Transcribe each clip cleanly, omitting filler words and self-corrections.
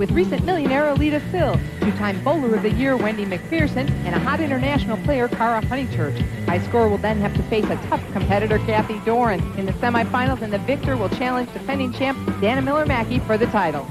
with recent millionaire Alita Sill, two-time Bowler of the Year Wendy McPherson, and a hot international player Cara Honeychurch. High score will then have to face a tough competitor Kathy Doran in the semifinals, and the victor will challenge defending champ Dana Miller-Mackey for the title.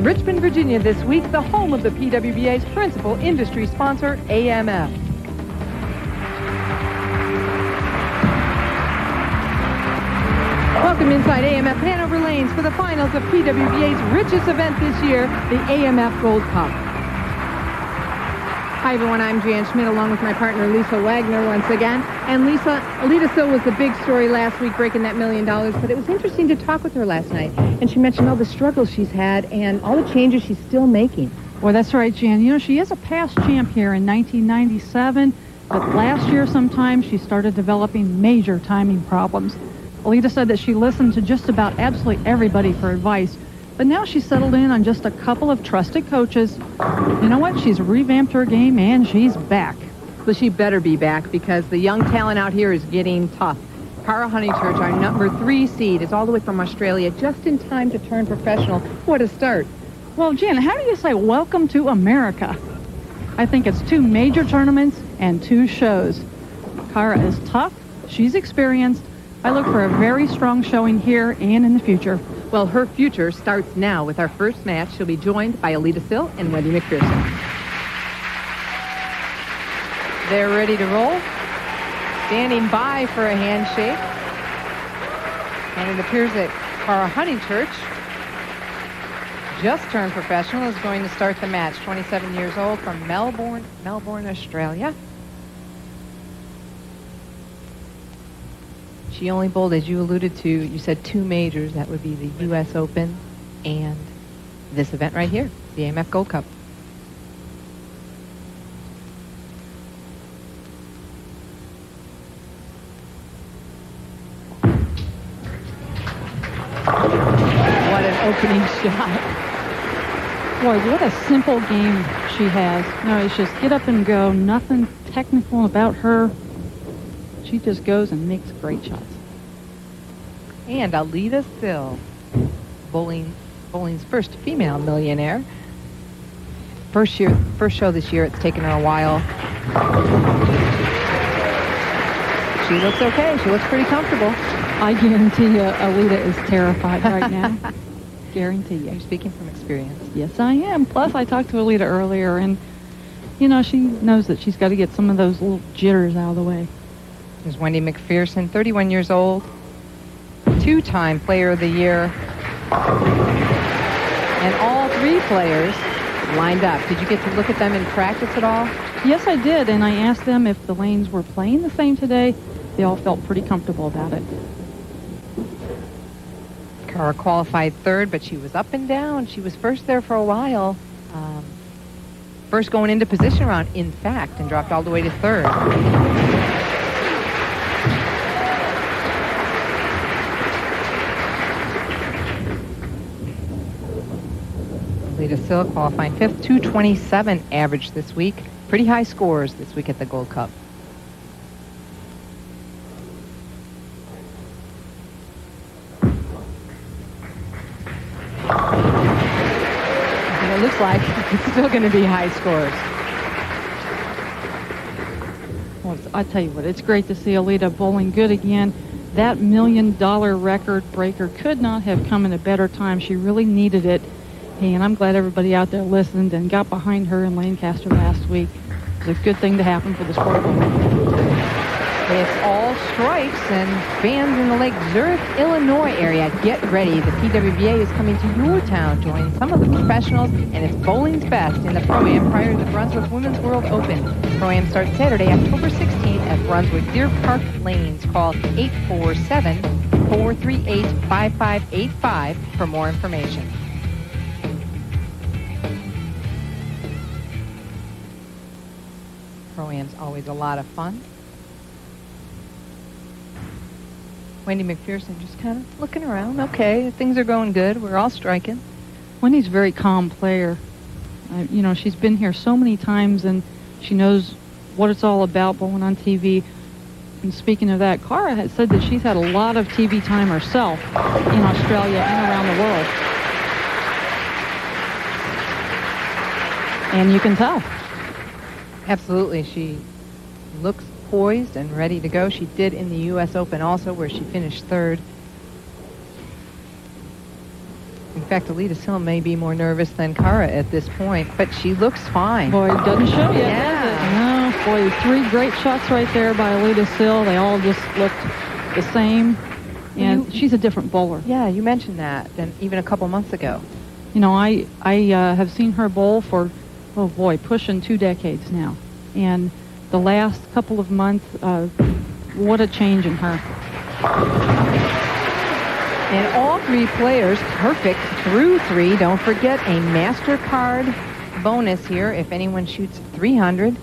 Richmond, Virginia this week, the home of the PWBA's principal industry sponsor, AMF. Welcome inside AMF Hanover Lanes for the finals of PWBA's richest event this year, the AMF Gold Cup. Hi everyone, I'm Jan Schmidt along with my partner Lisa Wagner once again. And Lisa, Alita Sill was the big story last week, breaking that $1 million, but it was interesting to talk with her last night. And she mentioned all the struggles she's had and all the changes she's still making. Well, that's right, Jan. You know, she is a past champ here in 1997, but last year sometime she started developing major timing problems. Alita said that she listened to just about absolutely everybody for advice, but now she's settled in on just a couple of trusted coaches. You know what? She's revamped her game, and she's back. Well, she better be back because the young talent out here is getting tough. Cara Honeychurch, our number 3 seed, is all the way from Australia, just in time to turn professional. What a start. Well, Jan, how do you say welcome to America? I think it's 2 major tournaments and 2 shows. Cara is tough. She's experienced. I look for a very strong showing here and in the future. Well, her future starts now with our first match. She'll be joined by Alita Sill and Wendy McPherson. They're ready to roll. Standing by for a handshake. And it appears that Cara Honeychurch, just turned professional, is going to start the match. 27 years old, from Melbourne, Australia. She only bowled, as you alluded to, you said 2 majors. That would be the U.S. Open and this event right here, the AMF Gold Cup. What an opening shot. Boy, what a simple game she has. No, it's just get up and go. Nothing technical about her. She just goes and makes great shots. And Alita Sill, bowling's first female millionaire. First show this year. It's taken her a while. She looks okay. She looks pretty comfortable. I guarantee you Alita is terrified right now. Guarantee you. You're speaking from experience. Yes, I am. Plus, I talked to Alita earlier, and, you know, she knows that she's got to get some of those little jitters out of the way. There's Wendy McPherson, 31 years old, 2-time Player of the Year. And all 3 players lined up. Did you get to look at them in practice at all? Yes, I did, and I asked them if the lanes were playing the same today. They all felt pretty comfortable about it. Cara qualified 3rd, but she was up and down. She was first there for a while. First going into position round, in fact, and dropped all the way to 3rd. Alita Sill qualifying 5th, 227 average this week. Pretty high scores this week at the Gold Cup. And it looks like it's still going to be high scores. Well, I tell you what, it's great to see Alita bowling good again. That $1 million record breaker could not have come in a better time. She really needed it. And I'm glad everybody out there listened and got behind her in Lancaster last week. It's a good thing to happen for the sport of bowling. It's all strikes, and fans in the Lake Zurich, Illinois area, get ready. The PWBA is coming to your town, join some of the professionals, and it's bowling's best in the Pro-Am prior to the Brunswick Women's World Open. Pro-Am starts Saturday, October 16th at Brunswick Deer Park Lanes. Call 847-438-5585 for more information. Pro-Am's always a lot of fun. Wendy McPherson just kind of looking around. Okay, things are going good. We're all striking. Wendy's a very calm player. She's been here so many times, and she knows what it's all about bowling on TV. And speaking of that, Cara has said that she's had a lot of TV time herself in Australia and around the world. And you can tell. Absolutely. She looks poised and ready to go. She did in the U.S. Open also, where she finished third. In fact, Alita Sill may be more nervous than Cara at this point, but she looks fine. Boy, it doesn't show yet, Yeah. does it? No. Boy, 3 great shots right there by Alita Sill. They all just looked the same. And she's a different bowler. Yeah, you mentioned that than even a couple months ago. I have seen her bowl for, oh boy, pushing 2 decades now. And the last couple of months, what a change in her. And all 3 players perfect through 3. Don't forget a MasterCard bonus here. If anyone shoots 300,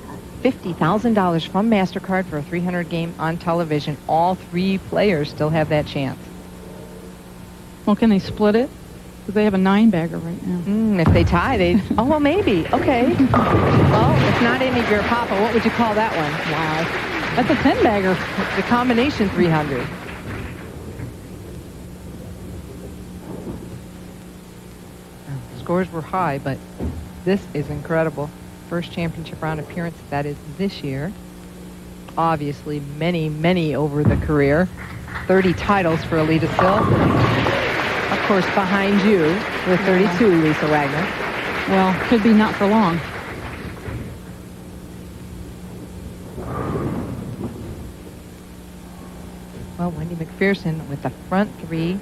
$50,000 from MasterCard for a 300 game on television. All 3 players still have that chance. Well, can they split it? Because they have a 9-bagger right now. If they tie, they... Oh, well, maybe. Okay. Well, it's not any of your papa. What would you call that one? Wow. That's a 10-bagger. The combination 300. Scores were high, but this is incredible. First championship round appearance, that is this year. Obviously, many, many over the career. 30 titles for Alita Sill. Of course, behind you with 32, Lisa Wagner. Well, could be not for long. Well, Wendy McPherson with the front 3.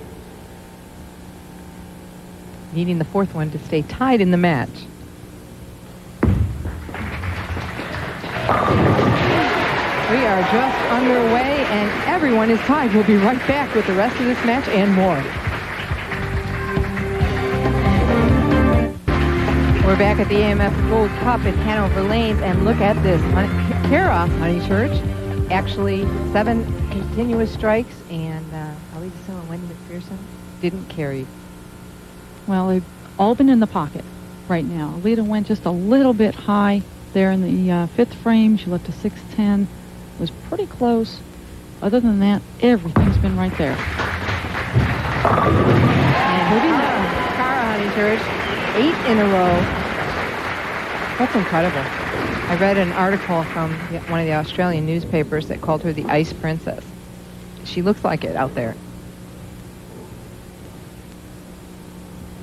Needing the 4th one to stay tied in the match. We are just underway, and everyone is tied. We'll be right back with the rest of this match and more. We're back at the AMF Gold Cup at Hanover Lanes, and look at this. Cara Honeychurch, actually 7 continuous strikes, and Alita Sill and Wendy McPherson didn't carry. Well, they've all been in the pocket right now. Alita went just a little bit high there in the 5th frame. She left a 610. Was pretty close. Other than that, everything's been right there. And moving on, Cara Honeychurch, 8 in a row. That's incredible. I read an article from one of the Australian newspapers that called her the Ice Princess. She looks like it out there.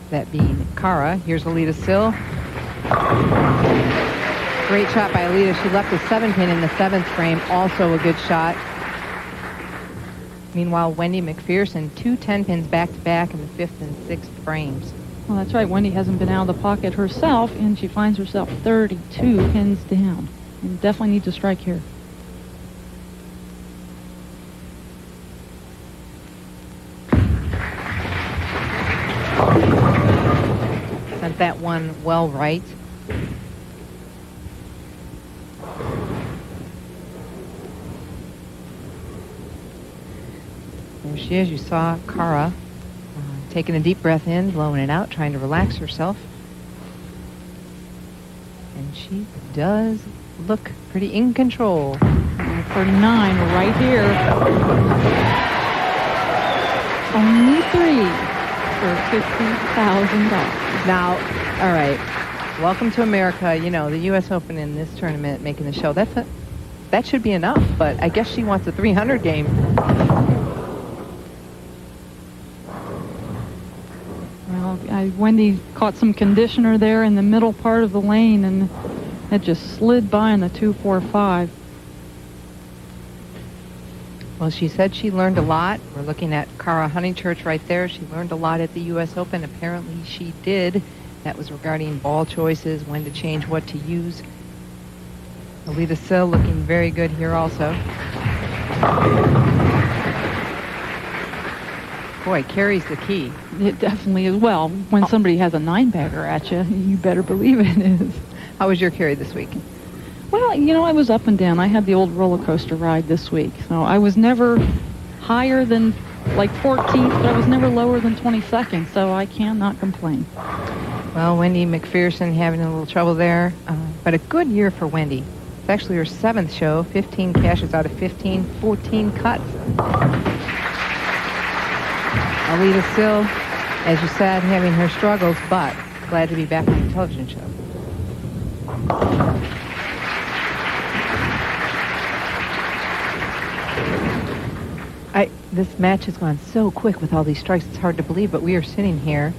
That being Cara. Here's Alita Sill. Great shot by Alita. She left a 7-pin in the 7th frame. Also a good shot. Meanwhile, Wendy McPherson, 2 10-pins back-to-back in the 5th and 6th frames. Well, that's right. Wendy hasn't been out of the pocket herself, and she finds herself 32 pins down. And definitely need to strike here. Sent that one well right. There she is. You saw Cara taking a deep breath in, blowing it out, trying to relax herself. And she does look pretty in control. 39 right here. Only 3 for $50,000. Now, all right. Welcome to America. You know, the U.S. Open in this tournament, making the show. That should be enough, but I guess she wants a 300 game. Well, Wendy caught some conditioner there in the middle part of the lane, and it just slid by on the 2-4-5. Well, she said she learned a lot. We're looking at Cara Honeychurch right there. She learned a lot at the U.S. Open. Apparently she did. That was regarding ball choices, when to change, what to use. Alita Sill looking very good here also. Boy, carries the key. It definitely is. Well, when somebody has a 9-bagger at you, you better believe it is. How was your carry this week? Well, I was up and down. I had the old roller coaster ride this week. So I was never higher than like 14th, but I was never lower than 22nd, so I cannot complain. Well, Wendy McPherson having a little trouble there, but a good year for Wendy. It's actually her 7th show, 15 cashes out of 15, 14 cuts. Alita still, as you said, having her struggles, but glad to be back on the television show. This match has gone so quick with all these strikes, it's hard to believe, but we are sitting here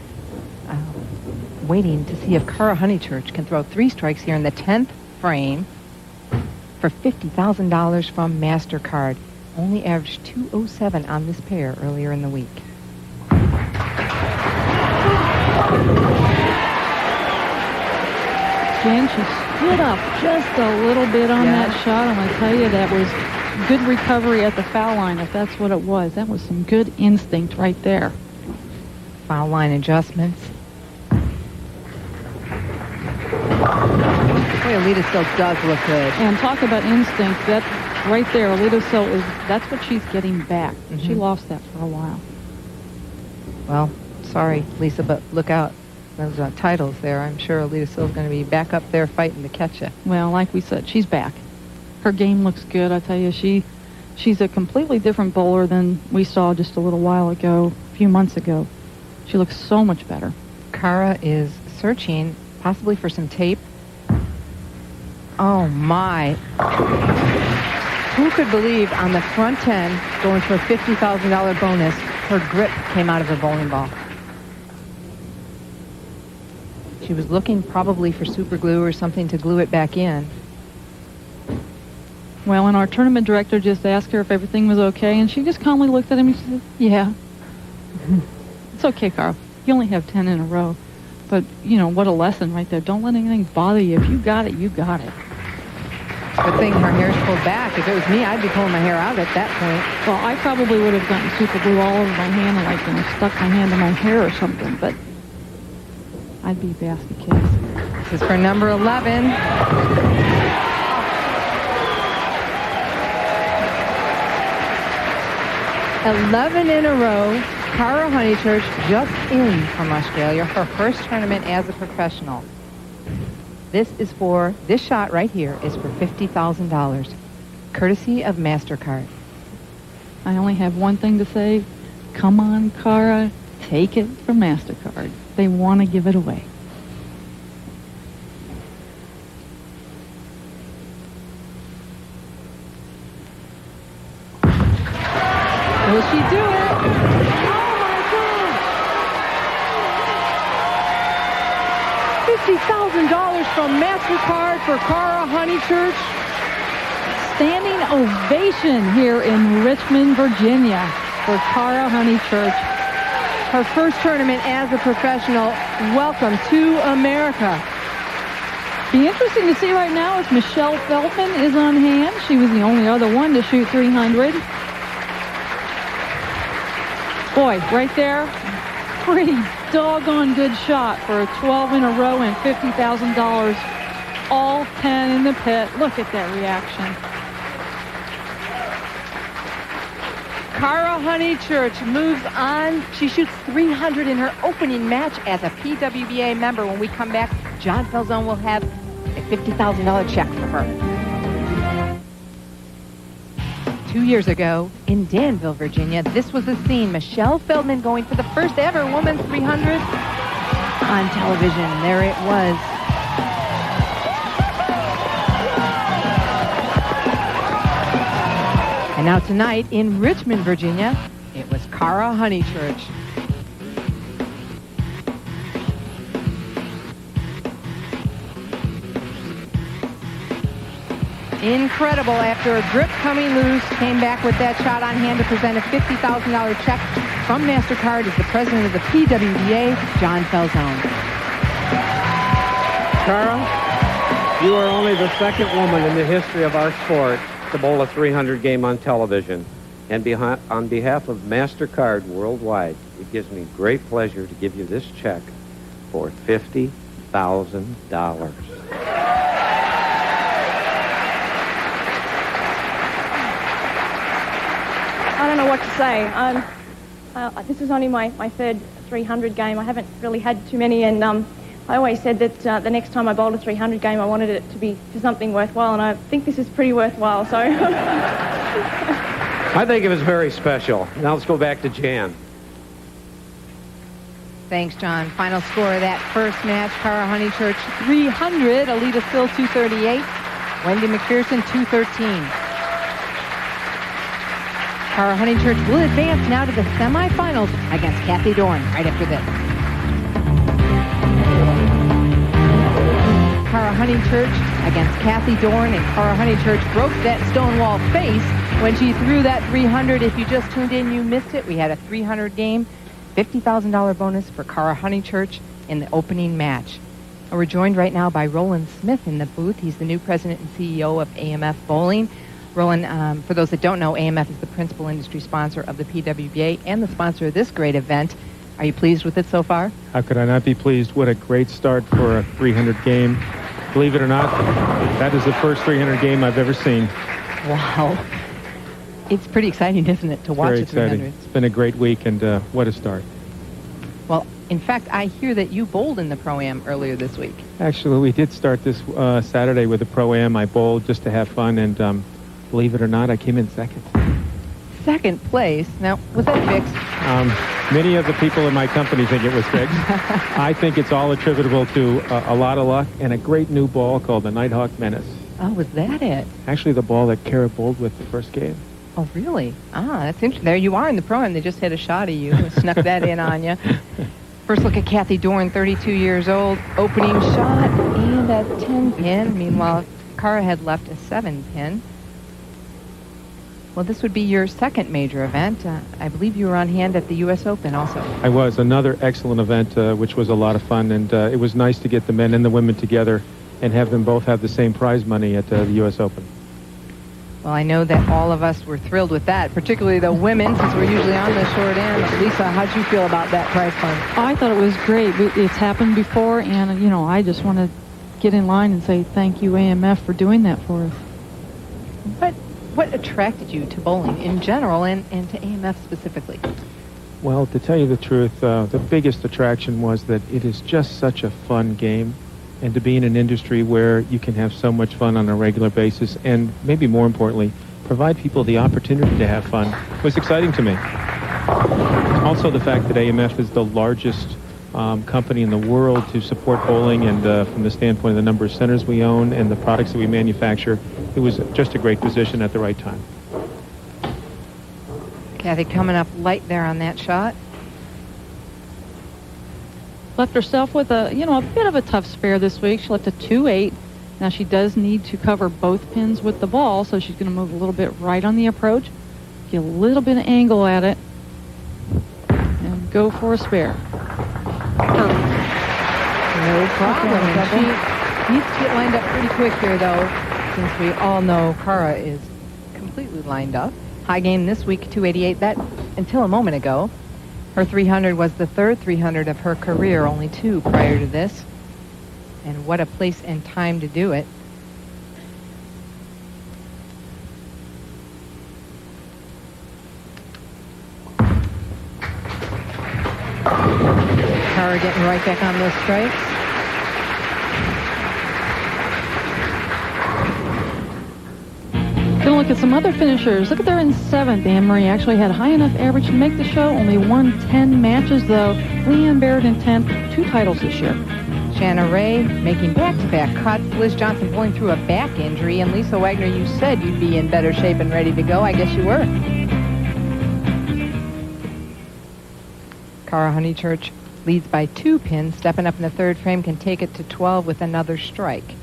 waiting to see if Cara Honeychurch can throw 3 strikes here in the 10th frame for $50,000 from MasterCard. Only averaged 207 on this pair earlier in the week. Jan, she stood up just a little bit on that shot, and I tell you, that was good recovery at the foul line, if that's what it was. That was some good instinct right there. Foul line adjustments. Boy, Alita still does look good. And talk about instinct, that right there, Alita still is, that's what she's getting back. She lost that for a while. Well, sorry, Lisa, but look out. Those titles there. I'm sure Alita Silva's going to be back up there fighting to catch you. Well, like we said, she's back. Her game looks good. I tell you, she's a completely different bowler than we saw just a little while ago, a few months ago. She looks so much better. Cara is searching possibly for some tape. Oh, my. Who could believe on the front 10, going for a $50,000 bonus, her grip came out of her bowling ball. She was looking probably for super glue or something to glue it back in. Well, and our tournament director just asked her if everything was okay, and she just calmly looked at him and she said, yeah. It's okay, Carl. You only have 10 in a row. But, you know, what a lesson right there. Don't let anything bother you. If you got it, you got it. Good thing her hair's pulled back. If it was me, I'd be pulling my hair out at that point. Well, I probably would have gotten super glue all over my hand and, like, you know, stuck my hand in my hair or something, but I'd be a basket case. This is for number 11. "11 in a row. Cara Honeychurch just in from Australia. Her first tournament as a professional. This shot right here is for $50,000. Courtesy of MasterCard. I only have one thing to say. Come on, Cara. Take it from MasterCard. They want to give it away. Will she do it? Oh, my God! $50,000 from MasterCard for Cara Honeychurch. Standing ovation here in Richmond, Virginia for Cara Honeychurch. Her first tournament as a professional. Welcome to America. Be interesting to see right now if Michelle Feldman is on hand. She was the only other one to shoot 300. Boy, right there, pretty doggone good shot for a 12 in a row and $50,000. All 10 in the pit. Look at that reaction. Cara Honeychurch moves on. She shoots 300 in her opening match as a PWBA member. When we come back, John Falzone will have a $50,000 check for her. 2 years ago in Danville, Virginia, this was the scene. Michelle Feldman going for the first ever women's 300 on television. There it was. And now tonight in Richmond, Virginia, it was Cara Honeychurch. Incredible. After a grip coming loose, came back with that shot on hand to present a $50,000 check from MasterCard as the president of the PWBA, John Falzone. Cara, you are only the second woman in the history of our sport to bowl a 300 game on television. And on behalf of MasterCard worldwide, it gives me great pleasure to give you this check for $50,000. I don't know what to say. This is only my third 300 game. I haven't really had too many, and I always said that the next time I bowled a 300 game, I wanted it to be for something worthwhile, and I think this is pretty worthwhile, so... I think it was very special. Now let's go back to Jan. Thanks, John. Final score of that first match, Cara Honeychurch 300, Alita Still 238, Wendy McPherson 213. Cara Honeychurch will advance now to the semifinals against Kathy Dorn right after this. Cara Honeychurch against Kathy Dorn, and Cara Honeychurch broke that Stonewall face when she threw that 300. If you just tuned in, you missed it. We had a 300 game. $50,000 bonus for Cara Honeychurch in the opening match. And we're joined right now by Roland Smith in the booth. He's the new president and CEO of AMF Bowling. Roland, for those that don't know, AMF is the principal industry sponsor of the PWBA and the sponsor of this great event. Are you pleased with it so far? How could I not be pleased? What a great start for a 300 game. Believe it or not, that is the first 300 game I've ever seen. Wow. It's pretty exciting, isn't it, to watch Very the 300? exciting. It's been a great week, and what a start. Well, in fact, I hear that you bowled in the Pro-Am earlier this week. Actually, we did start this Saturday with the Pro-Am. I bowled just to have fun, and believe it or not, I came in second. Second place? Now, was that fixed? Many of the people in my company think it was fixed. I think it's all attributable to a lot of luck and a great new ball called the Nighthawk Menace. Oh, was that it? Actually, the ball that Kara bowled with the first game. Oh, really? That's interesting. There you are in the Pro-Am. They just had a shot of you. Snuck that in on you. First look at Kathy Dorn, 32 years old. Opening shot and a 10-pin. Meanwhile, Cara had left a 7-pin. Well, this would be your second major event. I believe you were on hand at the U.S. Open also. I was. Another excellent event, which was a lot of fun. And it was nice to get the men and the women together and have them both have the same prize money at the U.S. Open. Well, I know that all of us were thrilled with that, particularly the women, since we're usually on the short end. Lisa, how'd you feel about that prize fund? I thought it was great. It's happened before, and, I just want to get in line and say thank you, AMF, for doing that for us. What attracted you to bowling in general and to AMF specifically? Well, to tell you the truth, the biggest attraction was that it is just such a fun game, and to be in an industry where you can have so much fun on a regular basis, and maybe more importantly, provide people the opportunity to have fun, was exciting to me. Also, the fact that AMF is the largest company in the world to support bowling, and from the standpoint of the number of centers we own and the products that we manufacture, it was just a great position at the right time. Kathy coming up light there on that shot. Left herself with a bit of a tough spare this week. She left a 2-8. Now she does need to cover both pins with the ball, so she's going to move a little bit right on the approach, get a little bit of angle at it, and go for a spare. No problem. And she needs to get lined up pretty quick here, though, since we all know Cara is completely lined up. High game this week, 288. That, until a moment ago, her 300 was the third 300 of her career, only two prior to this. And what a place and time to do it. Cara getting right back on those strikes. Gonna look at some other finishers. Look at there in seventh. Anne-Marie actually had a high enough average to make the show. Only won 10 matches, though. Leanne Barrett in 10th. 2 titles this year. Shanna Ray making back-to-back cuts. Liz Johnson pulling through a back injury. And Lisa Wagner, you said you'd be in better shape and ready to go. I guess you were. Cara Honeychurch leads by 2 pins. Stepping up in the third frame, can take it to 12 with another strike.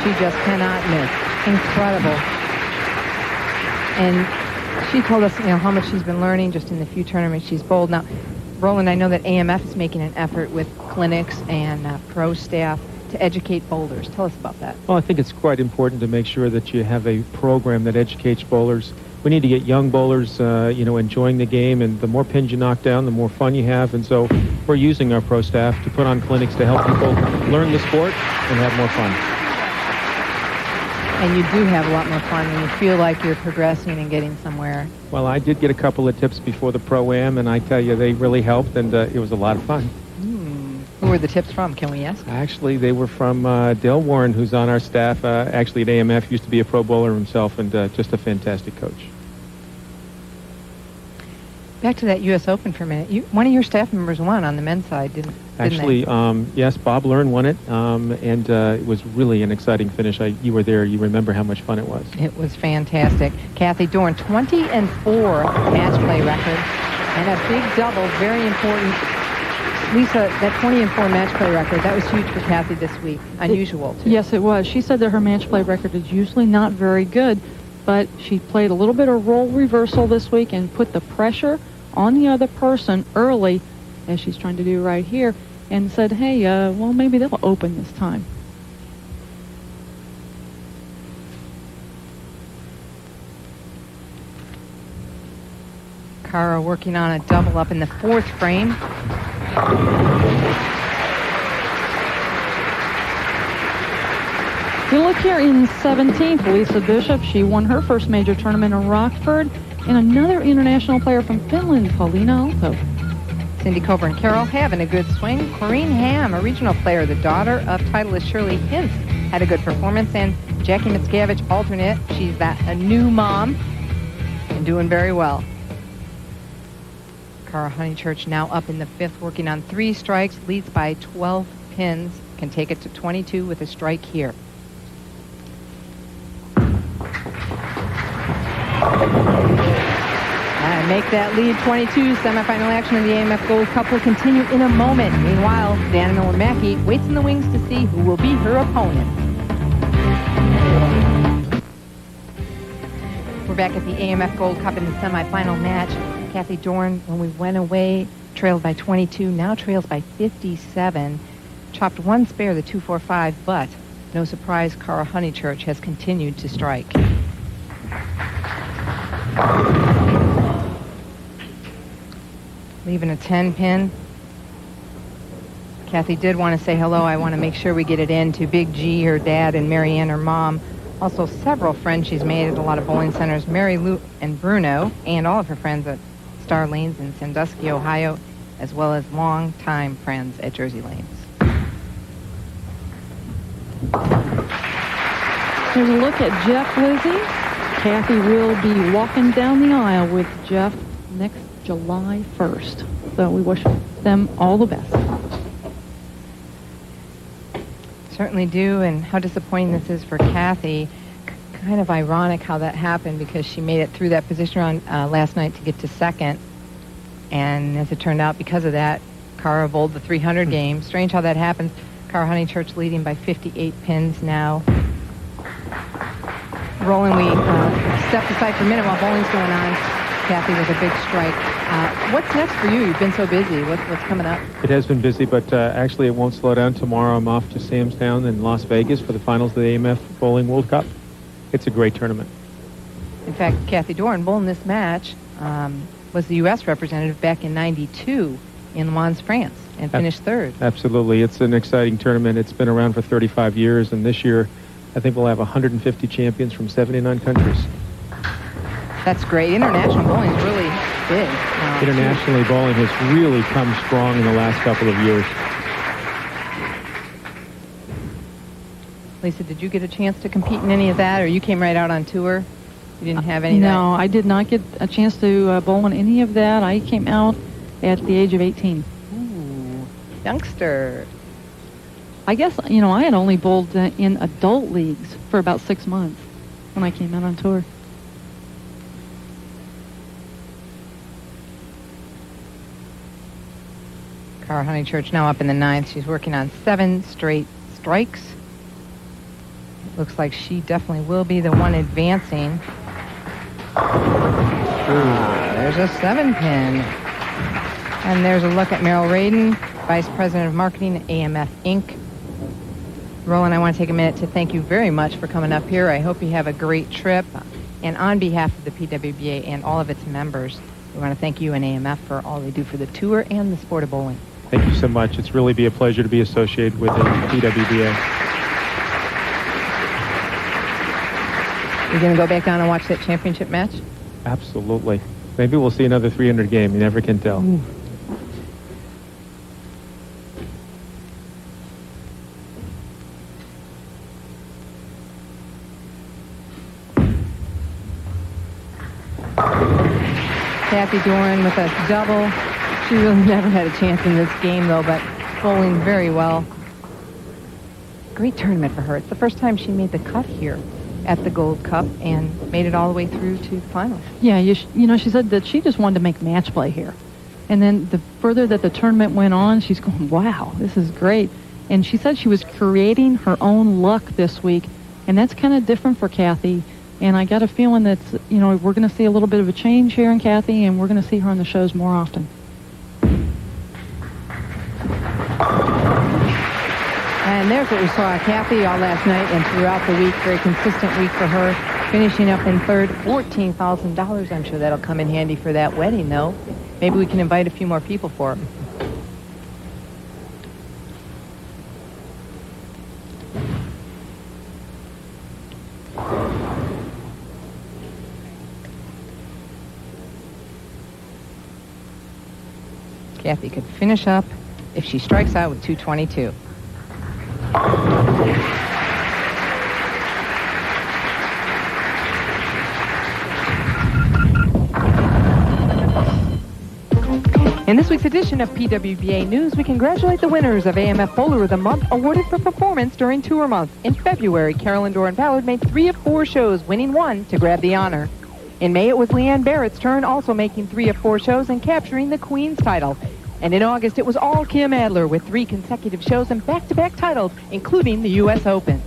She just cannot miss. Incredible. And she told us, how much she's been learning just in the few tournaments she's bowled. Now, Roland, I know that AMF is making an effort with clinics and pro staff to educate bowlers. Tell us about that. Well, I think it's quite important to make sure that you have a program that educates bowlers. We need to get young bowlers, enjoying the game, and the more pins you knock down, the more fun you have. And so we're using our pro staff to put on clinics to help people learn the sport and have more fun. And you do have a lot more fun when you feel like you're progressing and getting somewhere. Well, I did get a couple of tips before the Pro-Am, and I tell you, they really helped, and it was a lot of fun. Who were the tips from? Can we ask? Actually, they were from Dale Warren, who's on our staff. Actually, at AMF, used to be a pro bowler himself, and just a fantastic coach. Back to that U.S. Open for a minute. One of your staff members won on the men's side, didn't Actually, they? yes, Bob Learn won it, and it was really an exciting finish. You were there. You remember how much fun it was. It was fantastic. Kathy Dorn, 20-4 match play record, and a big double, very important. Lisa, that 20-4 match play record, that was huge for Kathy this week. Unusual, too. Yes, it was. She said that her match play record is usually not very good, but she played a little bit of role reversal this week and put the pressure on the other person early, as she's trying to do right here, and said, hey, well, maybe they'll open this time. Cara working on a double up in the fourth frame. We look here in 17th, Lisa Bishop. She won her first major tournament in Rockford. And another international player from Finland, Paulina Aalto. Cindy Coburn Carroll having a good swing. Corrine Ham, a regional player, the daughter of Titleist Shirley Hintz, had a good performance. And Jackie Mickiewicz, alternate. She's a new mom and doing very well. Cara Honeychurch now up in the fifth, working on 3 strikes, leads by 12 pins, can take it to 22 with a strike here. And make that lead 22. Semifinal action of the AMF Gold Cup will continue in a moment. Meanwhile, Dana Miller Mackey waits in the wings to see who will be her opponent. We're back at the AMF Gold Cup in the semifinal match. Kathy Dorn, when we went away, trailed by 22, now trails by 57. Chopped one spare, the 2-4-5, but no surprise, Cara Honeychurch has continued to strike. Leaving a 10 pin. Kathy did want to say hello. I want to make sure we get it in to Big G, her dad, and Marianne, her mom. Also, several friends she's made at a lot of bowling centers, Mary Lou and Bruno, and all of her friends at Star Lanes in Sandusky, Ohio, as well as longtime friends at Jersey Lanes. Here's a look at Jeff Lizzie. Kathy will be walking down the aisle with Jeff next July 1st. So we wish them all the best. Certainly do, and how disappointing this is for Kathy. Kind of ironic how that happened, because she made it through that position round last night to get to second. And as it turned out, because of that, Cara bowled the 300 game. Strange how that happens. Cara Honeychurch leading by 58 pins now. Roland, we stepped aside for a minute while bowling's going on. Kathy with a big strike. What's next for you? You've been so busy. What's coming up? It has been busy, but actually it won't slow down. Tomorrow I'm off to Sam's Town in Las Vegas for the finals of the AMF Bowling World Cup. It's a great tournament. In fact, Kathy Dorn bowling this match was the U.S. representative back in '92 in Le Mans, France, and finished third. Absolutely. It's an exciting tournament. It's been around for 35 years, and this year I think we'll have 150 champions from 79 countries. That's great. International bowling is really big. Internationally, bowling has really come strong in the last couple of years. Lisa, did you get a chance to compete in any of that, or you came right out on tour? You didn't have any of that? No, I did not get a chance to bowl in any of that. I came out at the age of 18. Ooh, youngster. I guess, I had only bowled in adult leagues for about 6 months when I came out on tour. Cara Honeychurch now up in the ninth. She's working on 7 straight strikes. Looks like she definitely will be the one advancing. There's a 7 pin. And there's a look at Meryl Radin, Vice President of Marketing at AMF Inc. Roland, I want to take a minute to thank you very much for coming up here. I hope you have a great trip. And on behalf of the PWBA and all of its members, we want to thank you and AMF for all they do for the tour and the sport of bowling. Thank you so much. It's really be a pleasure to be associated with the PWBA. You're going to go back down and watch that championship match? Absolutely. Maybe we'll see another 300 game. You never can tell. Ooh. Kathy Doran with a double. She really never had a chance in this game, though, but bowling very well. Great tournament for her. It's the first time she made the cut here at the Gold Cup and made it all the way through to the finals. Yeah, you know, she said that she just wanted to make match play here. And then the further that the tournament went on, she's going, wow, this is great. And she said she was creating her own luck this week, and that's kind of different for Kathy. And I got a feeling that, you know, we're going to see a little bit of a change here in Kathy, and we're going to see her on the shows more often. And there's what we saw Kathy all last night and throughout the week. Very consistent week for her. Finishing up in third, $14,000. I'm sure that'll come in handy for that wedding, though. Maybe we can invite a few more people for her. Kathy could finish up if she strikes out with 222. In this week's edition of PWBA News, we congratulate the winners of AMF Bowler of the Month, awarded for performance during Tour Month. In February, Carolyn Doran-Ballard made 3 of 4 shows, winning 1 to grab the honor. In May, it was Leanne Barrett's turn, also making 3 of 4 shows and capturing the Queen's title. And in August, it was all Kim Adler with 3 consecutive shows and back-to-back titles, including the U.S. Open.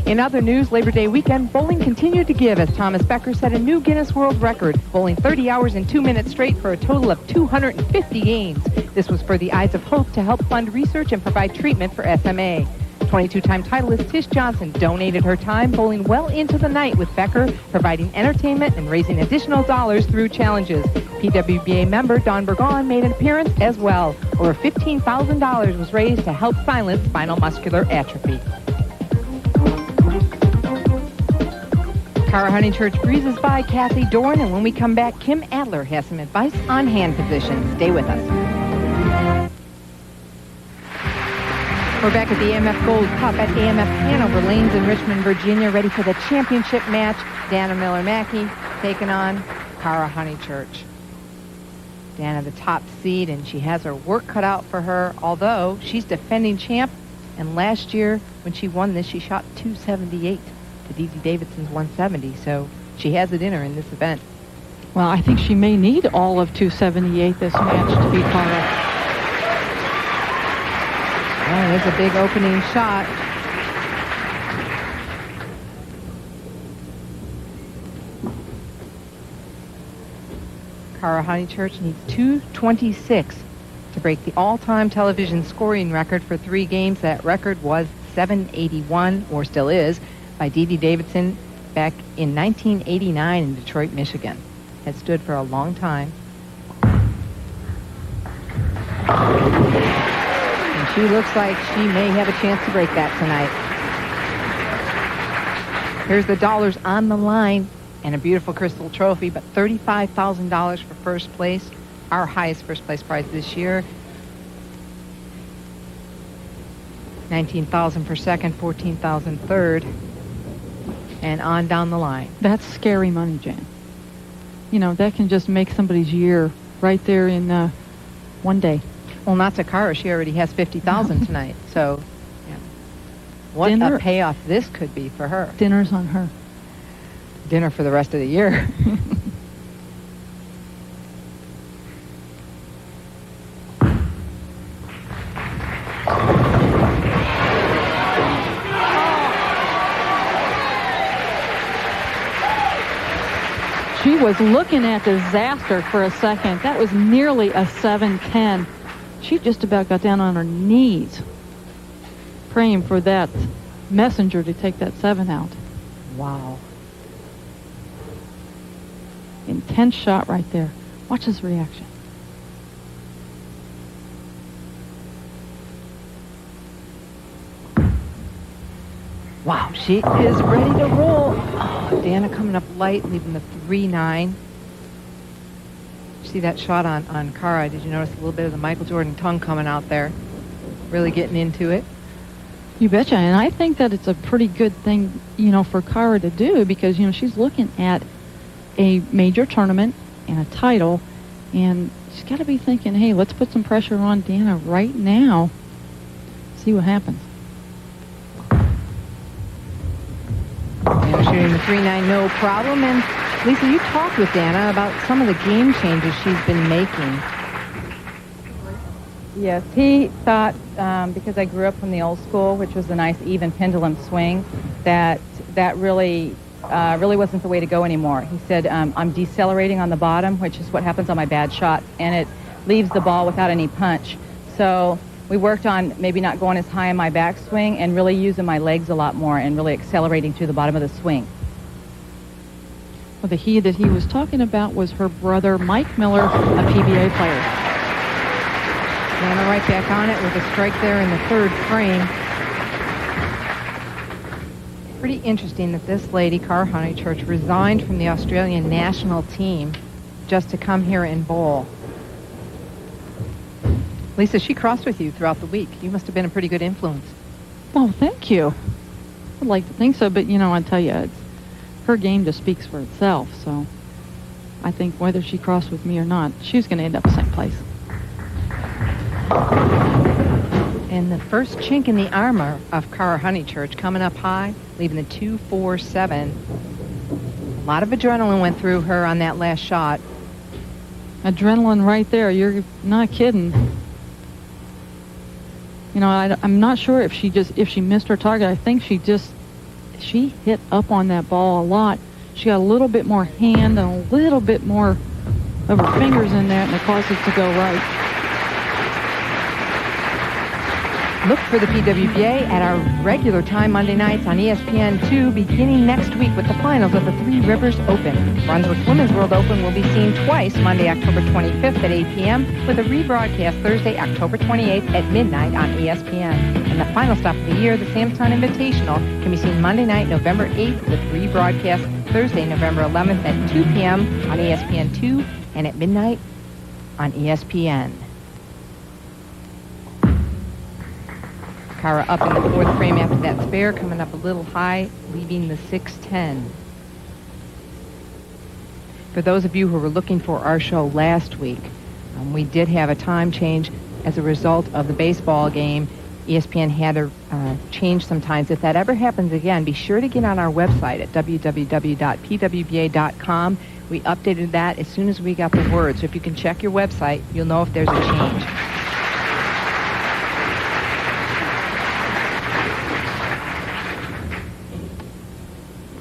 In other news, Labor Day weekend, bowling continued to give as Thomas Becker set a new Guinness World Record, bowling 30 hours and 2 minutes straight for a total of 250 games. This was for the Eyes of Hope to help fund research and provide treatment for SMA. 22-time titleist Tish Johnson donated her time bowling well into the night with Becker, providing entertainment and raising additional dollars through challenges. PWBA member Don Burgon made an appearance as well. Over $15,000 was raised to help silence spinal muscular atrophy. Cara Honeychurch breezes by Kathy Doran, and when we come back, Kim Adler has some advice on hand position. Stay with us. We're back at the AMF Gold Cup at AMF Hanover Lanes in Richmond, Virginia, ready for the championship match. Dana Miller-Mackey taking on Cara Honeychurch. Dana the top seed, and she has her work cut out for her, although she's defending champ, and last year when she won this, she shot 278 to DZ Davidson's 170, so she has it in her in this event. Well, I think she may need all of 278 this match to beat Cara. Oh, there's a big opening shot. Cara Honeychurch needs 226 to break the all-time television scoring record for 3 games. That record was 781, or still is, by Dee Davidson back in 1989 in Detroit, Michigan. Had stood for a long time. And she looks like she may have a chance to break that tonight. Here's the dollars on the line and a beautiful crystal trophy, but $35,000 for first place, our highest first place prize this year. $19,000 for second, $14,000 third, and on down the line. That's scary money, Jan. You know, that can just make somebody's year right there in one day. Well, not to Cara. She already has $50,000 tonight. So, yeah. What Dinner. a payoff this could be for her. Dinner's on her. Dinner for the rest of the year. She was looking at disaster for a second. That was nearly a 7-10. She just about got down on her knees praying for that messenger to take that 7 out. Wow. Intense shot right there. Watch his reaction. Wow, she is ready to roll. Oh. Dana coming up light, leaving the 3-9. See that shot on Cara? Did you notice a little bit of the Michael Jordan tongue coming out there? Really getting into it. You betcha. And I think that it's a pretty good thing, for Cara to do because, she's looking at a major tournament and a title, and she's got to be thinking, hey, let's put some pressure on Dana right now. See what happens. Dana shooting the 3-9, no problem. And Lisa, you talked with Dana about some of the game changes she's been making. Yes, he thought, because I grew up from the old school, which was a nice even pendulum swing, that really wasn't the way to go anymore. He said, I'm decelerating on the bottom, which is what happens on my bad shots, and it leaves the ball without any punch. So we worked on maybe not going as high in my backswing and really using my legs a lot more and really accelerating to the bottom of the swing. Well, the he that he was talking about was her brother, Mike Miller, a PBA player. Dana right back on it with a strike there in the third frame. Pretty interesting that this lady, Cara Honeychurch, resigned from the Australian national team just to come here and bowl. Lisa, she crossed with you throughout the week. You must have been a pretty good influence. Well, thank you. I'd like to think so, but, I tell you, her game just speaks for itself. So I think whether she crossed with me or not, she's going to end up the same place. And the first chink in the armor of Cara Honeychurch coming up high, leaving the 2-4-7. A lot of adrenaline went through her on that last shot. Adrenaline right there. You're not kidding. I'm not sure if she missed her target. I think she hit up on that ball a lot. She got a little bit more hand and a little bit more of her fingers in there, and it caused it to go right. Look for the PWBA at our regular time Monday nights on ESPN2 beginning next week with the finals of the Three Rivers Open. Brunswick Women's World Open will be seen twice, Monday, October 25th at 8 p.m. with a rebroadcast Thursday, October 28th at midnight on ESPN. And the final stop of the year, the Samson Invitational, can be seen Monday night, November 8th with rebroadcast Thursday, November 11th at 2 p.m. on ESPN2 and at midnight on ESPN. Cara up in the fourth frame after that spare, coming up a little high, leaving the 6-10. For those of you who were looking for our show last week, we did have a time change as a result of the baseball game. ESPN had to change some times. If that ever happens again, be sure to get on our website at www.pwba.com. We updated that as soon as we got the word. So if you can check your website, you'll know if there's a change.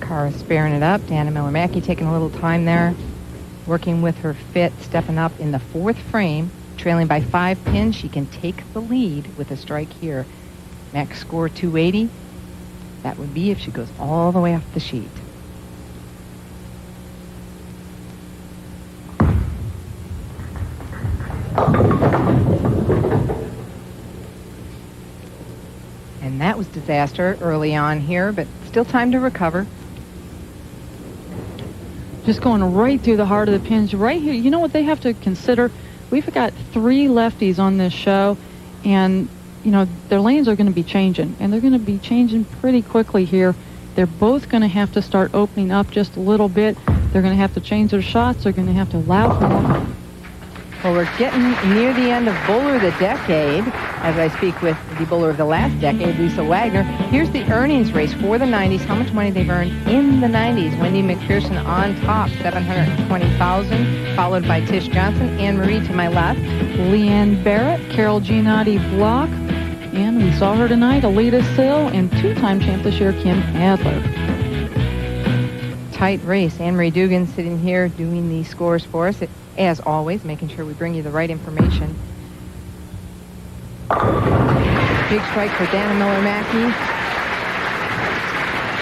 Cara sparing it up. Dana Miller-Mackey taking a little time there, working with her fit, stepping up in the fourth frame, trailing by 5 pins. She can take the lead with a strike here. Max score 280. That would be if she goes all the way off the sheet. And that was disaster early on here, but still time to recover. Just going right through the heart of the pins right here. You know what they have to consider? We've got 3 lefties on this show, and their lanes are going to be changing, and they're going to be changing pretty quickly here. They're both going to have to start opening up just a little bit. They're going to have to change their shots. They're going to have to allow for more. Well, we're getting near the end of Bowler of the Decade as I speak with the bowler of the last decade, Lisa Wagner. Here's the earnings race for the 90s, how much money they've earned in the 90s. Wendy McPherson on top, $720,000, followed by Tish Johnson, Anne Marie to my left. Leanne Barrett, Carol Giannotti Block, and we saw her tonight, Alita Sill, and 2-time champ this year, Kim Adler. Tight race. Anne Marie Dugan sitting here doing the scores for us, as always, making sure we bring you the right information. Big strike for Dana Miller-Mackey.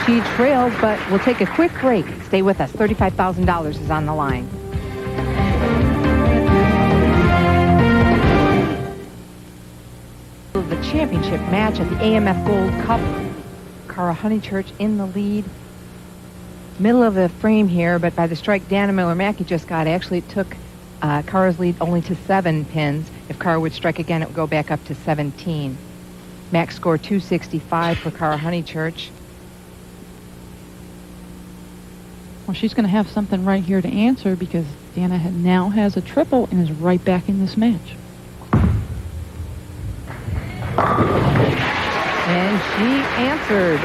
She trails, but we'll take a quick break. Stay with us. $35,000 is on the line. The championship match at the AMF Gold Cup. Cara Honeychurch in the lead. middle of the frame here, but by the strike Dana Miller-Mackey just got, actually it took Kara's lead only to 7 pins. If Kara would strike again, it would go back up to 17. Max score 265 for Kara Honeychurch. Well, she's going to have something right here to answer because Dana now has a triple and is right back in this match. And she answered.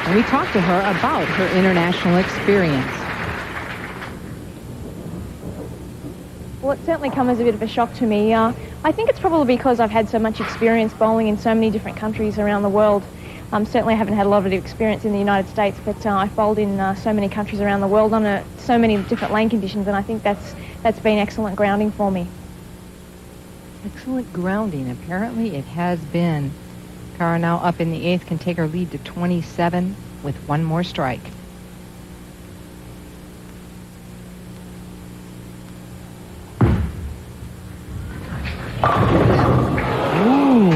And we talked to her about her international experience. Well, it certainly come as a bit of a shock to me. I think it's probably because I've had so much experience bowling in so many different countries around the world. Certainly I haven't had a lot of experience in the United States, but I've bowled in so many countries around the world on so many different lane conditions, and I think that's been excellent grounding for me. Excellent grounding. Apparently it has been. Kara now up in the 8th, can take her lead to 27 with one more strike. Ooh.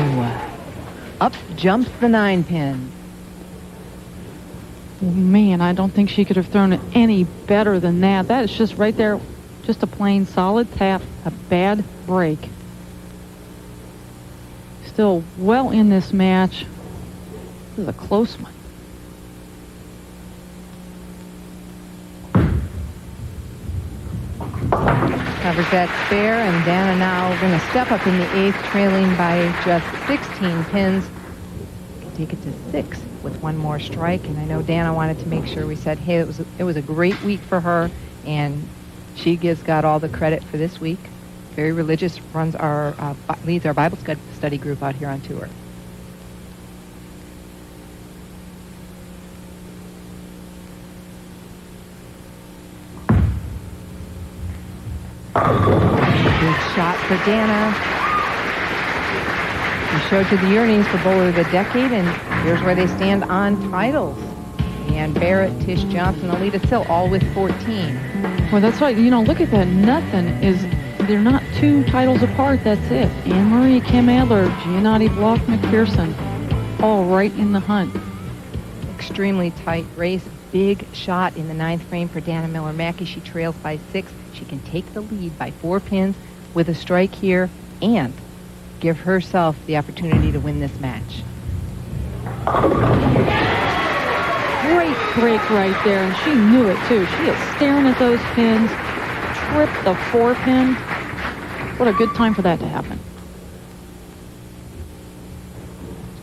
Up jumps the 9-pin. Man, I don't think she could have thrown it any better than that. That is just right there, just a plain solid tap, a bad break. Still well in this match. This is a close one. Covers that spare, and Dana now going to step up in the 8th, trailing by just 16 pins. Can take it to 6 with one more strike. And I know Dana wanted to make sure we said, hey, it was a great week for her, and she got all the credit for this week. Very religious, leads our Bible study group out here on tour. Good shot for Dana. We showed you the earnings for Bowler of the Decade, and here's where they stand on titles. And Barrett, Tish Johnson, Alita Sill, all with 14. Well, that's right. You know, look at that. They're not 2 titles apart. That's it. Anne-Marie, Kim Adler, Giannotti, Block, McPherson, all right in the hunt. Extremely tight race. Big shot in the 9th frame for Dana Miller-Mackey. She trails by 6. She can take the lead by 4 pins with a strike here and give herself the opportunity to win this match. Great break right there, and she knew it too. She is staring at those pins, tripped the 4-pin. What a good time for that to happen.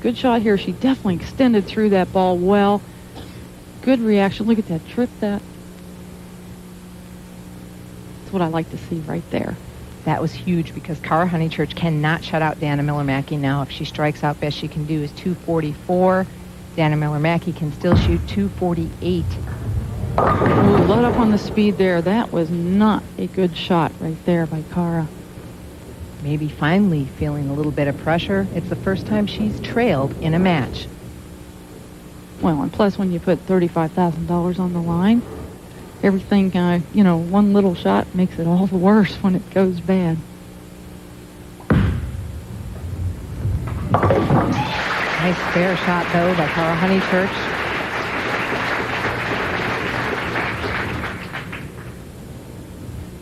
Good shot here. She definitely extended through that ball well. Good reaction. Look at that. Trip that. That's what I like to see right there. That was huge because Kara Honeychurch cannot shut out Dana Miller-Mackey now. If she strikes out, best she can do is 244. Dana Miller-Mackey can still shoot 248. Ooh, load up on the speed there. That was not a good shot right there by Kara. Maybe finally feeling a little bit of pressure. It's the first time she's trailed in a match. Well, and plus when you put $35,000 on the line, everything, one little shot makes it all the worse when it goes bad. Nice spare shot, though, by Kara Honeychurch.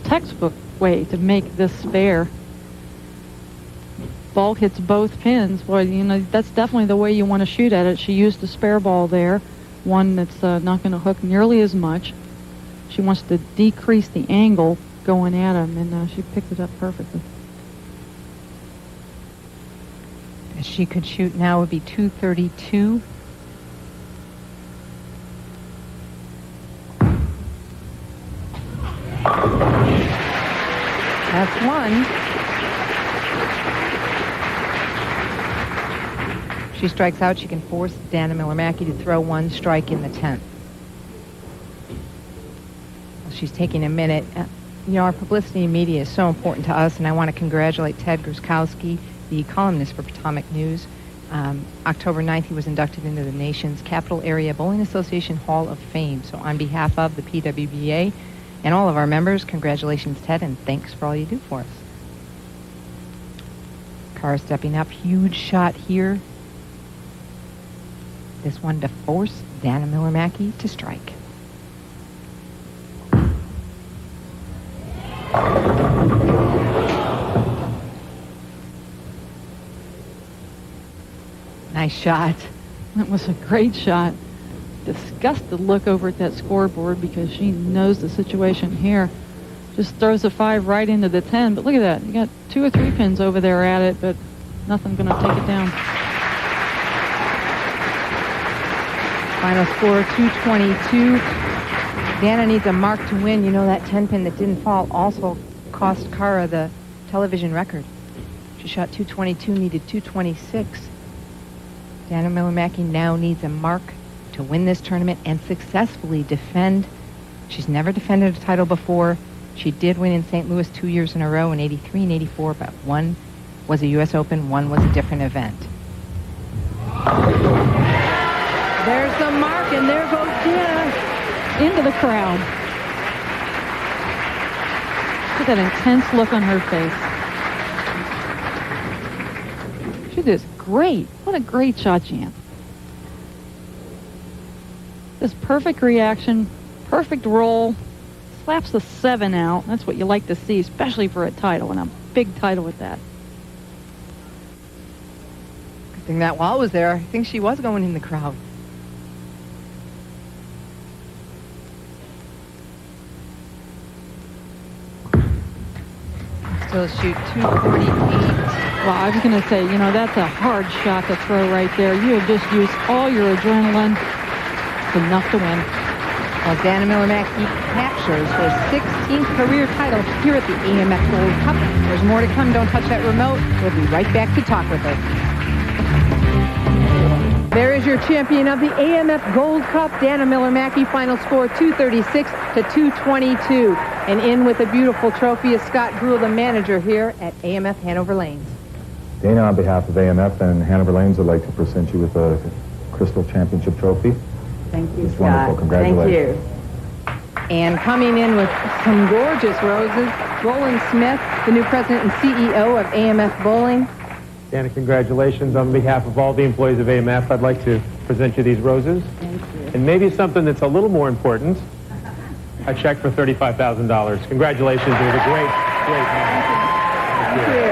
Textbook way to make this spare. Ball hits both pins. Boy, that's definitely the way you want to shoot at it. She used a spare ball there, one that's not going to hook nearly as much. She wants to decrease the angle going at him, and she picked it up perfectly. She could shoot now would be 232. That's one. She strikes out, she can force Dana Miller-Mackey to throw one strike in the 10th. Well, she's taking a minute. Our publicity and media is so important to us, and I want to congratulate Ted Gruskowski, the columnist for Potomac News. October 9th, he was inducted into the nation's Capital Area Bowling Association Hall of Fame. So on behalf of the PWBA and all of our members, congratulations, Ted, and thanks for all you do for us. Kara stepping up, huge shot here. This one to force Dana Miller-Mackey to strike. Nice shot. That was a great shot. Disgusted look over at that scoreboard because she knows the situation here. Just throws a 5 right into the 10. But look at that. You got 2 or 3 pins over there at it, but nothing going to take it down. Final score 222. Dana needs a mark to win. You know that 10 pin that didn't fall also cost Cara the television record. She shot 222, needed 226. Dana Miller-Mackey now needs a mark to win this tournament and successfully defend. She's never defended a title before. She did win in St. Louis 2 years in a row in 83 and 84, but one was a U.S. Open, one was a different event. There's the mark, and there goes Dana into the crowd. Look at that intense look on her face. She did great. What a great shot, Jan. This perfect reaction, perfect roll, slaps the 7 out. That's what you like to see, especially for a title, and a big title at that. Good thing that wall was there. I think she was going in the crowd. Still shoot 248. Well, I was going to say, you know, that's a hard shot to throw right there. You have just used all your adrenaline. Enough to win. Well, Dana Miller-Mackey captures her 16th career title here at the AMF Gold Cup. There's more to come. Don't touch that remote. We'll be right back to talk with her. There is your champion of the AMF Gold Cup, Dana Miller-Mackey. Final score 236 to 222. And in with a beautiful trophy is Scott Gruhl, the manager here at AMF Hanover Lanes. Dana, on behalf of AMF and Hanover Lanes, I'd like to present you with a Crystal Championship trophy. Thank you, It's Scott. wonderful. Congratulations. Thank you. And coming in with some gorgeous roses, Roland Smith, the new president and CEO of AMF Bowling. Dana, congratulations. On behalf of all the employees of AMF, I'd like to present you these roses. Thank you. And maybe something that's a little more important, a check for $35,000. Congratulations. It was a great night. Thank you.